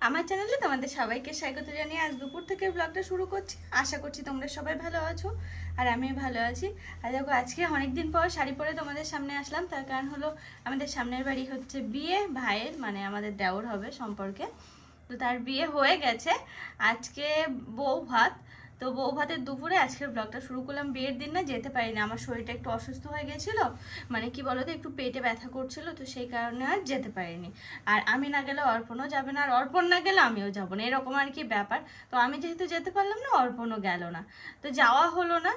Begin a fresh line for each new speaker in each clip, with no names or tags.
আমার চ্যানেলে তোমাদের সবাইকে স্বাগত জানিয়ে আজ দুপুর থেকে ব্লগটা শুরু করছি। আশা করছি তোমরা সবাই ভালো আছো আর আমিও ভালো আছি। আর দেখো আজকে অনেকদিন পর শাড়ি পরে তোমাদের সামনে আসলাম। তার কারণ হলো আমাদের সামনের বাড়ি হচ্ছে বিয়ে ভাইয়ের, মানে আমাদের দেওর হবে সম্পর্কে। তো তার বিয়ে হয়ে গেছে, আজকে বউ ভাত। তো বউ ভাতের দুপুরে আজকের ব্লগটা শুরু করলাম। বিয়ের দিন না যেতে পারিনি, আমার শরীরটা একটু অসুস্থ হয়ে গেছিলো, মানে কি বলতো একটু পেটে ব্যথা করছিল, তো সেই কারণে আর যেতে পারিনি। আর আমি না গেলে অর্পণও যাবে না, আর অর্পণ না গেলে আমিও যাবো না, এরকম আর কি ব্যাপার। তো আমি যেহেতু যেতে পারলাম না, অর্পণও গেল না, তো যাওয়া হলো না।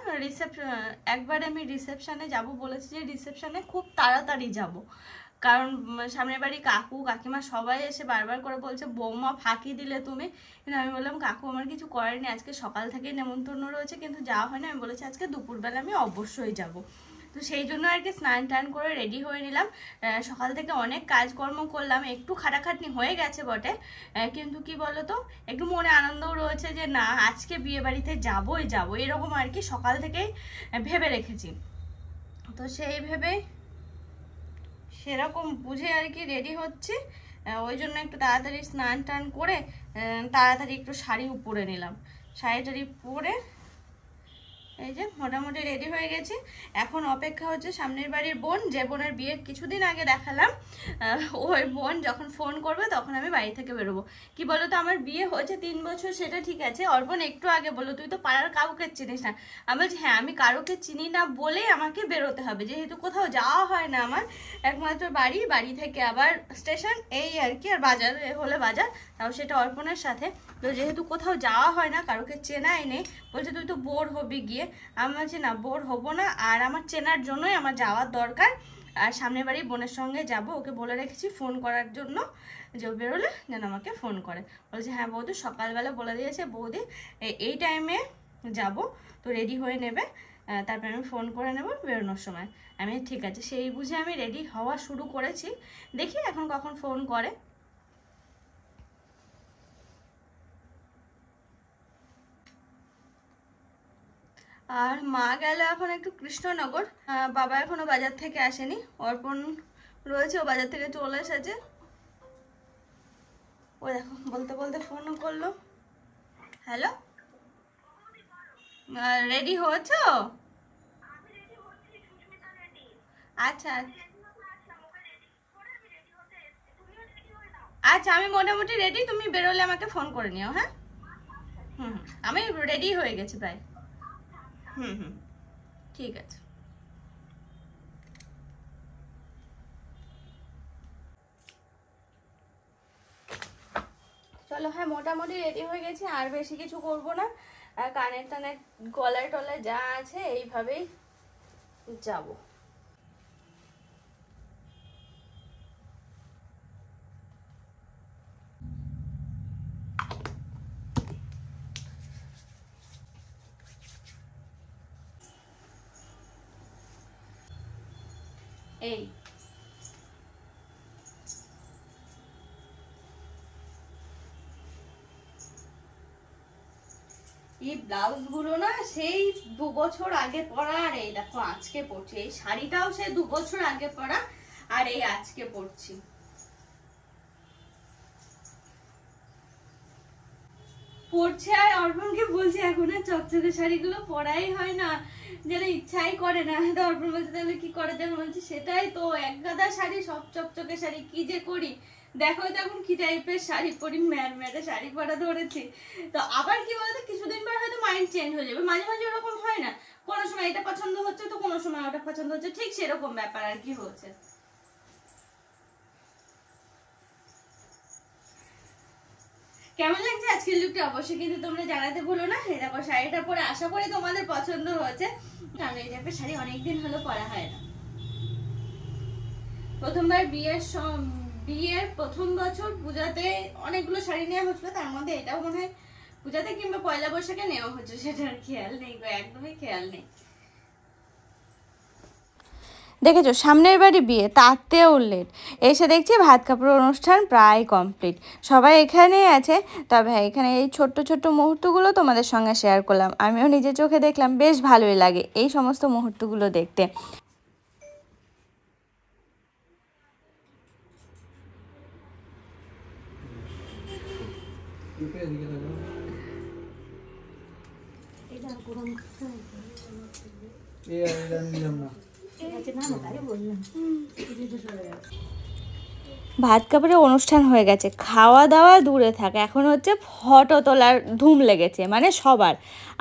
একবারে আমি রিসেপশানে যাব বলেছি, যে রিসেপশানে খুব তাড়াতাড়ি যাব, কারণ সামনের বাড়ি কাকু কাকিমা সবাই এসে বারবার করে বলছে বৌমা ফাঁকি দিলে তুমি। কিন্তু আমি বললাম কাকু আমার কিছু করেনি, আজকে সকাল থেকেই নেমন্তন্ন রয়েছে কিন্তু যাওয়া হয় না। আমি বলেছি আজকে দুপুরবেলা আমি অবশ্যই যাব। তো সেই জন্য আর কি স্নান টান করে রেডি হয়ে নিলাম। সকাল থেকে অনেক কাজকর্ম করলাম, একটু খাটাখাটনি হয়ে গেছে বটে, কিন্তু কি বলতো একটু মনে আনন্দও রয়েছে যে না আজকে বিয়ে বাড়িতে যাবোই যাবো, এরকম আর কি সকাল থেকেই ভেবে রেখেছি। তো সেই ভেবে সেরকম বুঝে আর কি রেডি হচ্ছি। ওই জন্য একটু তাড়াতাড়ি স্নান টান করে তাড়াতাড়ি একটু শাড়িও পরে নিলাম। শাড়ি টাড়ি পরে এই যে মোটামুটি রেডি হয়ে গেছি। এখন অপেক্ষা হচ্ছে সামনের বাড়ির বোন, যে বোনের বিয়ে কিছুদিন আগে দেখালাম, ওই বোন যখন ফোন করবে তখন আমি বাড়ি থেকে বেরোবো। কি বলো তো, আমার বিয়ে হয়েছে 3 বছর সেটা ঠিক আছে, অর্পণ একটু আগে বললো তুই তো পাড়ার কাউকে চিনিস না। আমি বলছি হ্যাঁ আমি কারোকে চিনি না বলেই আমাকে বেরোতে হবে, যেহেতু কোথাও যাওয়া হয় না আমার, একমাত্র বাড়ি থেকে আবার স্টেশন এই আর কি, আর বাজার হলে বাজার, তাও সেটা অর্পণের সাথে। তো যেহেতু কোথাও যাওয়া হয় না, কারোকে চেনাই নেই, বলছে তুই তো বোর হবি গিয়ে। আমি বলছি না বোর হবো না, আর আমার চেনার জন্যই আমার যাওয়ার দরকার। আর সামনের বাড়ি বোনের সঙ্গে যাব, ওকে বলে রেখেছি ফোন করার জন্য, যে ও বেরোলে যেন আমাকে ফোন করে। বলছে হ্যাঁ বৌদি সকালবেলা বলে দিয়েছে, বৌদি এই টাইমে যাব, তো রেডি হয়ে নেবে, তারপরে আমি ফোন করে নেব বেরোনোর সময়। আমি ঠিক আছে, সেই বুঝে আমি রেডি হওয়া শুরু করেছি, দেখি এখন কখন ফোন করে। আর মা গেল এখন একটু কৃষ্ণনগর, বাবা এখনো বাজার থেকে আসেনি, অর্পণ রয়েছে, ও বাজার থেকে চলে এসেছে। ও দেখো বলতে বলতে ফোন করলো। হ্যালো, রেডি হয়েছ? আচ্ছা আচ্ছা, আমি মোটামুটি রেডি, তুমি বেরোলে আমাকে ফোন করে নিও। হ্যাঁ হুম, আমি রেডি হয়ে গেছি প্রায়। হুম ঠিক আছে। চলো, হ্যাঁ মোটামুটি রেডি হয়ে গেছি, আর বেশি কিছু করব না। কানের টানের গলায় টলায় যা আছে এইভাবেই যাব। এই এই ব্লাউজ গুলো না সেই 2 বছর আগে পরা, আর এই দেখো আজকে পরছি। এই শাড়িটাও সেই 2 বছর আগে পরা, আর এই আজকে পরছি। পরছে, আর অর্পণকে বলছে এখন আর চকচকে শাড়িগুলো পরাই হয় না, যেন ইচ্ছাই করে না। তো অর্পণ বলছে তাহলে কি করে যাবে, বলছে সেটাই তো, এক গাদা শাড়ি, সব চকচকে শাড়ি, কি যে করি। দেখো তো এখন কি টাইপের শাড়ি পরি, ম্যাটে শাড়ি পরা ধরেছি। তো আবার কি বলতো কিছুদিন পর হয়তো মাইন্ড চেঞ্জ হয়ে যাবে, মাঝে মাঝে ওরকম হয় না, কোনো সময় এটা পছন্দ হচ্ছে তো কোনো সময় ওটা পছন্দ হচ্ছে, ঠিক সেরকম ব্যাপার আর কি হচ্ছে। কেমন লাগছে আজকের লুকটা অবশ্যই কিন্তু তোমরা জানাতে ভুলো না। এই দেখো শাড়িটা পরে আশা করি তোমাদের পছন্দ হয়েছে, কারণ এই টাইপের শাড়ি অনেকদিন হলো পরা হয় না। প্রথমবার বিয়ের প্রথম বছর পূজাতে অনেকগুলো শাড়ি নেওয়া হচ্ছিল, তার মধ্যে এটাও মনে হয় পূজাতে কিংবা পয়লা বৈশাখে নেওয়া হচ্ছে, সেটার খেয়াল নেই গো, একদমই খেয়াল নেই। দেখেছো সামনের বাড়ি বিয়ে, তাতেও লেট, এসে দেখছি ভাত কাপড় অনুষ্ঠান প্রায় কমপ্লিট, সবাই এখানেই আছে। তবে এখানে এই ছোট্ট ছোট্ট মুহূর্তগুলো তোমাদের সঙ্গে শেয়ার করলাম, আমিও নিজের চোখে দেখলাম, বেশ ভালোই লাগে এই সমস্ত মুহূর্তগুলো দেখতে। ভাত কাপড়ের অনুষ্ঠান হয়ে গেছে, খাওয়া দাওয়া দূরে থাকে, এখন হচ্ছে ফটো তোলার ধুম লেগেছে, মানে সবার,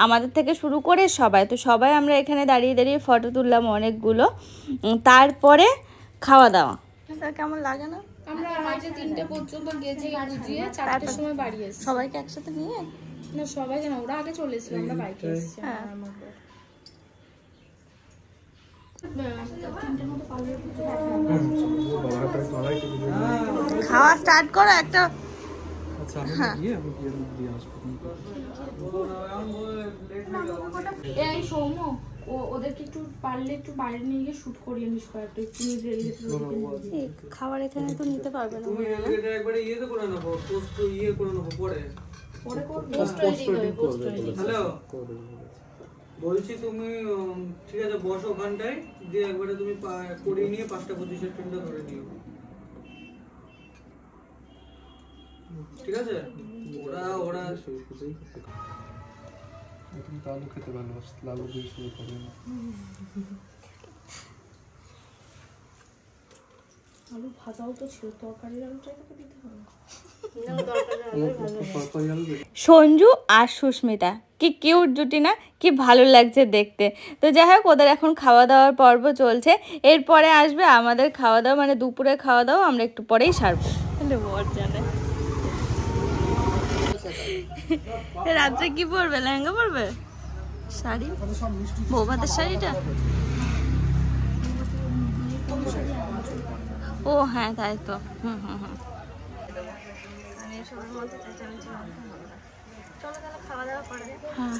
আমাদের থেকে শুরু করে সবাই। তো সবাই আমরা এখানে দাঁড়িয়ে দাঁড়িয়ে ফটো তুললাম অনেকগুলো, তারপরে খাওয়া দাওয়া। কেমন লাগে না?
আমরা আজ 3টে পর্যন্ত গেছি, বুঝিয়ে 4টার সময় বাড়ি এসেছি।
সবাইকে একসাথে নিয়ে
না, সবাই না, ওরা আগে চলে এসেছিল, আমরা বাইকে এসেছি।
খাওয়া স্টার্ট করো একটা।
এই সৌম্য, ওদেরকে একটু পারলে একটু বাইরে নিয়ে গিয়ে শুট করিয়ে নিস কয়েকটা, একটু
খাবার এখানে তো নিতে পারবে না।
তুমি এটা একবারে ইয়ে তো করে নেবো, পোস্ট ইয়ে করে নেবো পরে হ্যালো বলছি, তুমি ঠিক আছে বসো ওখানটায়, দিয়ে একবারে তুমি করিয়ে নিয়ে 5টা 25-এর ট্রেনটা ধরে নিও, ঠিক আছে? ওরা তুমি তো আলু খেতে ভালোবাসো, আলু দিয়ে শুরু করে
আলু ভাজাও তো ছিল, তরকারির আলুটাই তোকে দিতে হবে।
সঞ্জু আর সুস্মিতা কি কিউট জুটি না, কি ভালো লাগছে দেখতে। তো যাই হোক, ওদের এখন খাওয়া দাওয়ার পর্ব চলছে, এরপরে আসবে আমাদের খাওয়া দাওয়া, মানে দুপুরে খাওয়া দাওয়া আমরা একটু পরেই সারবো। রাত্রে কি পরবে? লেহেঙ্গা পরবে? শাড়ি? বৌভাতের শাড়িটা? ও হ্যাঁ, তাই তো।
হ্যাঁ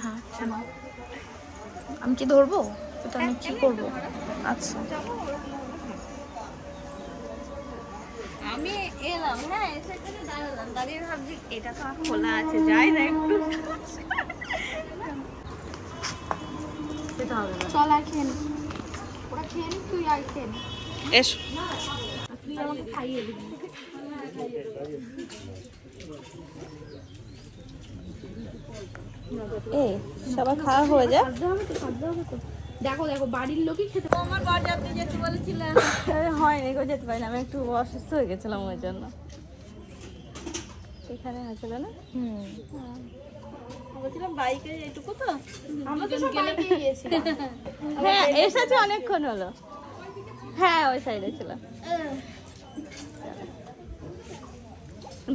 হ্যাঁ, আমি কি ধরবো? এটা আমি কি করবো? আচ্ছা
আমি এলাম, হ্যাঁ এসে দাঁড়ালাম, দাঁড়িয়ে ভাবছি এটা তো খোলা আছে, যাই না একটু।
চল আর খেয়ে নি, ওরা খেয়ে নি, তুই আর খেয়ে নি।
এসো,
তুই আমাকে খাইয়ে দিবি।
এই সবার খাওয়া হয়ে যায়।
দেখো দেখো, বাড়ির লোকই খেতে।
আমার বর যাতে যেতে বলেছিলাম, হয়নি গো, যেতে পারি না, আমি একটু অসুস্থ হয়ে গেছিলাম ওই জন্য। এখানে আসলে না, বলছিলাম বাইকে এইটুকু তো,
আমরা তো সব বাইকে গিয়েছিলাম।
হ্যাঁ এসেছে অনেকক্ষণ হলো, হ্যাঁ ওই সাইডে ছিল,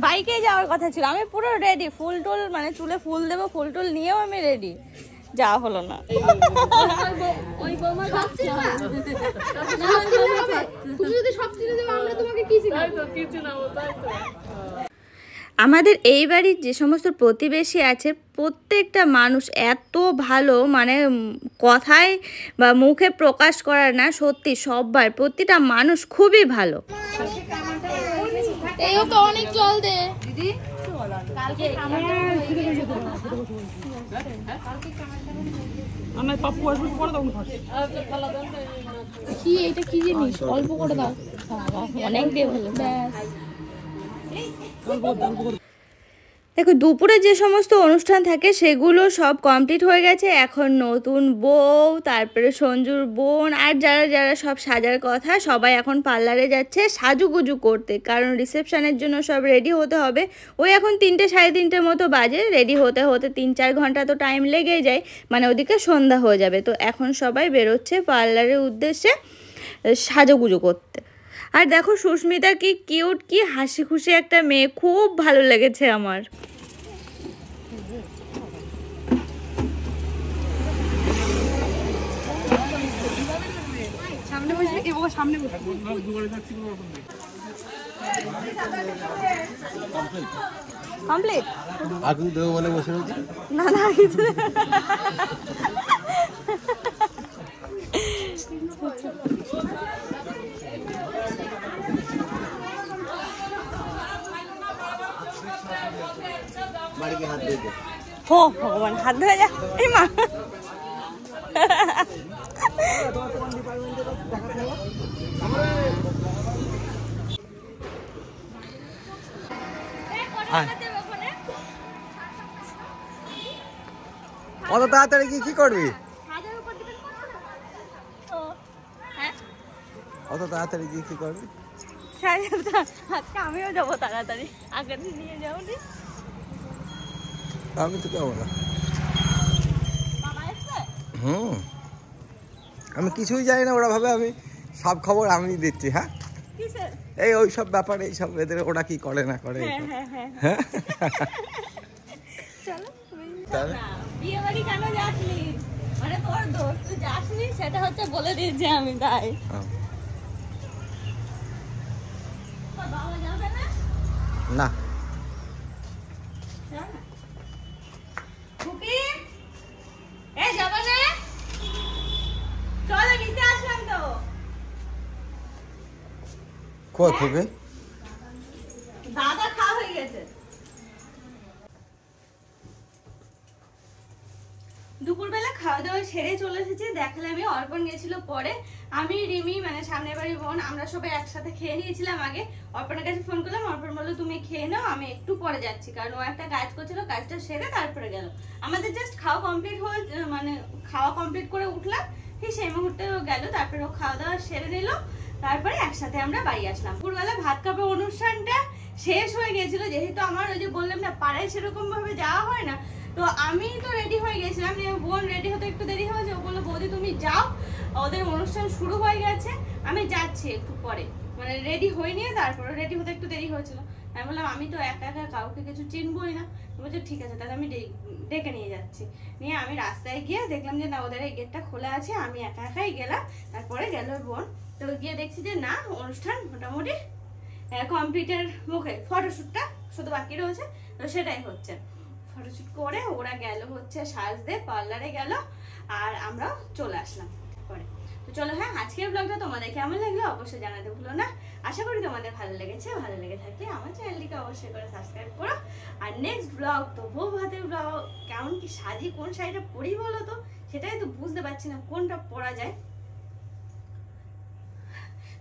বাইকে যাওয়ার কথা ছিল। আমি পুরো রেডি, ফুল টুল মানে চুলে ফুল দেবো, ফুল টুল নিয়েও আমি রেডি, যাওয়া হলো না।
তুমি যদি সব চিনে দেবে, আমরা তোমাকে কি চিনাবো?
আমাদের এই বাড়ির যে সমস্ত প্রতিবেশী আছে, প্রত্যেকটা মানুষ এত ভালো, মানে কথায় বা মুখে প্রকাশ করার না, সত্যি সবার প্রতিটা মানুষ খুবই ভালো।
এই তো অনেক জল দে দিদি,
আমার পাপ্পু আসবে পরে তখন
কি এটা কি জিনিস? অল্প করে দাও,
অনেক দিয়ে ভালো।
ব্যাস
দেখো দুপুরে যে সমস্ত অনুষ্ঠান থাকে সেগুলো সব কমপ্লিট হয়ে গেছে। এখন নতুন বউ, তারপরে সঞ্জুর বোন আর যারা যারা সব সাজার কথা, সবাই এখন পার্লারে যাচ্ছে সাজুগুজু করতে, কারণ রিসেপশনের জন্য সব রেডি হতে হবে। ওই এখন 3টে 3:30 মতো বাজে, রেডি হতে হতে 3-4 ঘন্টা তো টাইম লেগেই যায়, মানে ওদিকে সন্ধ্যা হয়ে যাবে। তো এখন সবাই বেরোচ্ছে পার্লারের উদ্দেশ্যে সাজুগুজু করতে। আর দেখো সুস্মিতা কি কিউট, কি হাসি খুশি একটা মেয়ে, খুব ভালো লেগেছে আমার। কমপ্লিট
আগুন দেবো বলে বসে রয়েছি।
না না কিছু
বাড়িকে হাত দিয়ে
হো ভগবান, হাত ধরে যা। এই মা
অত তাড়াতাড়ি কি করবি?
হাজার উপর ডিপেন্ড করছে না তো। হ্যাঁ
অত তাড়াতাড়ি কি করবি?
আজকে আমিও যাবো তাড়াতাড়ি, আগের দিন নিয়ে যাবো নি।
আমি তো যাবো না।
বাবা এসছে?
আমি কিছুই জানি না, ওরা ভাবে আমি সব খবর আমি দিচ্ছি। হ্যাঁ
কিসের?
এই ওই সব ব্যাপারে, এইসব এদের ওরা কি করে না করে। হ্যাঁ
চলো
তাহলে
বিয়ে বাড়ি কেন যাসনি? মানে তোর দোস্ত তুই যাসনি সেটা হচ্ছে বলে দিয়েছি আমি, তাই। তোর বাবা যাবে না?
না
খুকি এ যাবা না? চলো নিতে আসলাম তো।
কই খুবই
দাদা খাওয়া হয়ে গেছে। দুপুরবেলা খাওয়া দাওয়া সেরে চলে এসেছি। দেখালে আমি অর্পণ গেছিল পরে, আমি রিমি মানে সামনের বাড়ির বোন আমরা সবাই একসাথে খেয়ে নিয়েছিলাম আগে। অর্পণের কাছে ফোন করলাম, অর্পণ বললো তুমি খেয়ে নাও, আমি একটু পরে যাচ্ছি, কারণ ও একটা কাজ করছিল, কাজটা সেরে তারপরে গেল। আমাদের জাস্ট খাওয়া কমপ্লিট হয়ে মানে খাওয়া কমপ্লিট করে উঠলাম, ঠিক সেই মুহূর্তে ও গেল। তারপরে ও খাওয়া দাওয়া সেরে নিল, তারপরে একসাথে আমরা বাড়ি আসলাম। দুপুরবেলা ভাত খাবার অনুষ্ঠানটা শেষ হয়ে গেছিল, যেহেতু আমার ওই যে বললাম না পাড়ায় সেরকম ভাবে যাওয়া হয় না, তো আমি তো রেডি হয়ে গেছিলাম। বোন রেডি হতে একটু দেরি হয়েছে, ও বললো বৌদি তুমি যাও, ওদের অনুষ্ঠান শুরু হয়ে গেছে, আমি যাচ্ছি একটু পরে, মানে রেডি হয়ে নিয়ে তারপরে রেডি হতে একটু দেরি হয়েছিল। আমি বললাম আমি তো একা একা কাউকে কিছু চিনবই না, বলছে ঠিক আছে তাহলে আমি ডেকে নিয়ে যাচ্ছি। নিয়ে আমি রাস্তায় গিয়ে দেখলাম যে না ওদের এই গেটটা খোলা আছে, আমি একা একাই গেলাম। তারপরে গেল বোন, তো গিয়ে দেখছি যে না অনুষ্ঠান মোটামুটি কমপ্লিটের মুখে, ফটোশ্যুটটা শুধু বাকি রয়েছে, তো সেটাই হচ্ছে। ফটোশ্যুট করে ওরা গেল হচ্ছে সাজতে, পার্লারে গেল, আর আমরাও চলে আসলাম পরে। তো চলো হ্যাঁ, আজকের ব্লগটা তোমাদের কেমন লাগলো অবশ্যই জানাতে ভুলো না। আশা করি তোমাদের ভালো লেগেছে। ভালো লেগে থাকলে আমার চ্যানেলটিকে অবশ্যই করে সাবস্ক্রাইব করো। আর নেক্সট ব্লগ তো বউ ভাতের ব্লগ, কেমন কি সাজি, কোন শাড়িটা পরি বলো তো, সেটাই তো বুঝতে পারছি না কোনটা পরা যায়,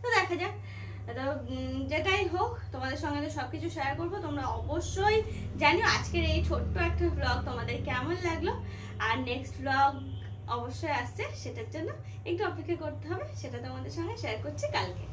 তো দেখা যাক। তো যেটাই হোক তোমাদের সঙ্গে তো সবকিছু শেয়ার করবো। তোমরা অবশ্যই জানিও আজকের এই ছোট্ট একটা ব্লগ তোমাদের কেমন লাগলো। আর নেক্সট ব্লগ অবশ্যই আসছে, সেটার জন্য একটু অপেক্ষা করতে হবে, সেটা তোমাদের সঙ্গে শেয়ার করছি কালকে।